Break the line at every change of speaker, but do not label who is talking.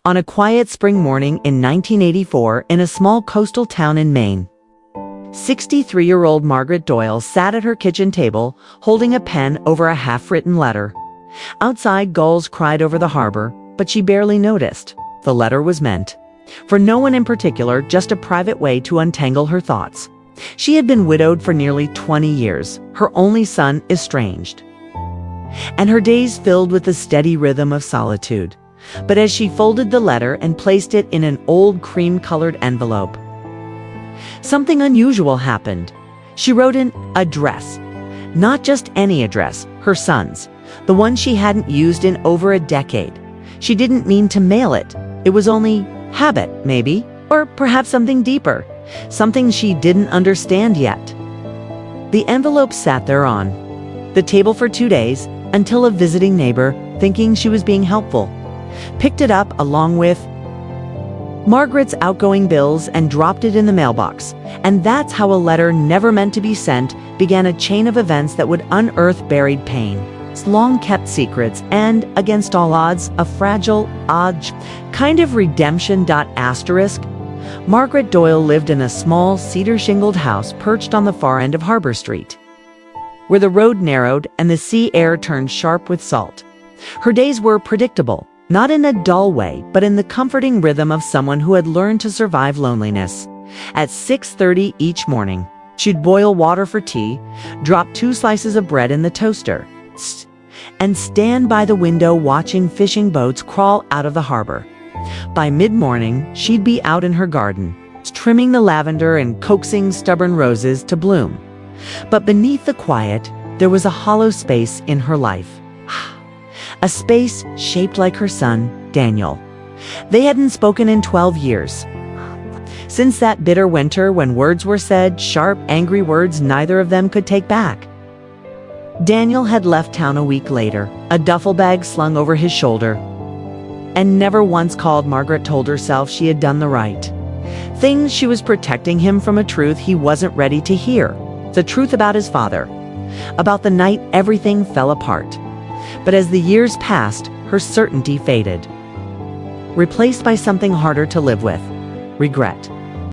on a quiet spring morning in 1984 in a small coastal town in Maine. 63-year-old Margaret Doyle sat at her kitchen table, holding a pen over a half-written letter. Outside, gulls cried over the harbor, but she barely noticed. The letter was meant for no one in particular, just a private way to untangle her thoughts. She had been widowed for nearly 20 years, her only son estranged, and her days filled with the steady rhythm of solitude. But as she folded the letter and placed it in an old cream-colored envelope, something unusual happened. She wrote an address. Not just any address, her son's, the one she hadn't used in over a decade. She didn't mean to mail it. It was only habit, maybe, or perhaps something deeper, something she didn't understand yet. The envelope sat there on the table for 2 days until a visiting neighbor, thinking she was being helpful, picked it up along with Margaret's outgoing bills and dropped it in the mailbox. And that's how a letter never meant to be sent began a chain of events that would unearth buried pain, long-kept secrets, and, against all odds, a fragile, odd kind of redemption. Asterisk. Margaret Doyle lived in a small, cedar-shingled house perched on the far end of Harbor Street, where the road narrowed and the sea air turned sharp with salt. Her days were predictable, not in a dull way, but in the comforting rhythm of someone who had learned to survive loneliness. At 6:30 each morning, she'd boil water for tea, drop 2 slices of bread in the toaster, and stand by the window watching fishing boats crawl out of the harbor. By mid-morning, she'd be out in her garden, trimming the lavender and coaxing stubborn roses to bloom. But beneath the quiet, there was a hollow space in her life. A space shaped like her son, Daniel. They hadn't spoken in 12 years. Since that bitter winter when words were said, sharp, angry words neither of them could take back. Daniel had left town a week later, a duffel bag slung over his shoulder. And never once called. Margaret told herself she had done the right thing. She was protecting him from a truth he wasn't ready to hear. The truth about his father. About the night everything fell apart. But as the years passed, her certainty faded, replaced by something harder to live with: regret.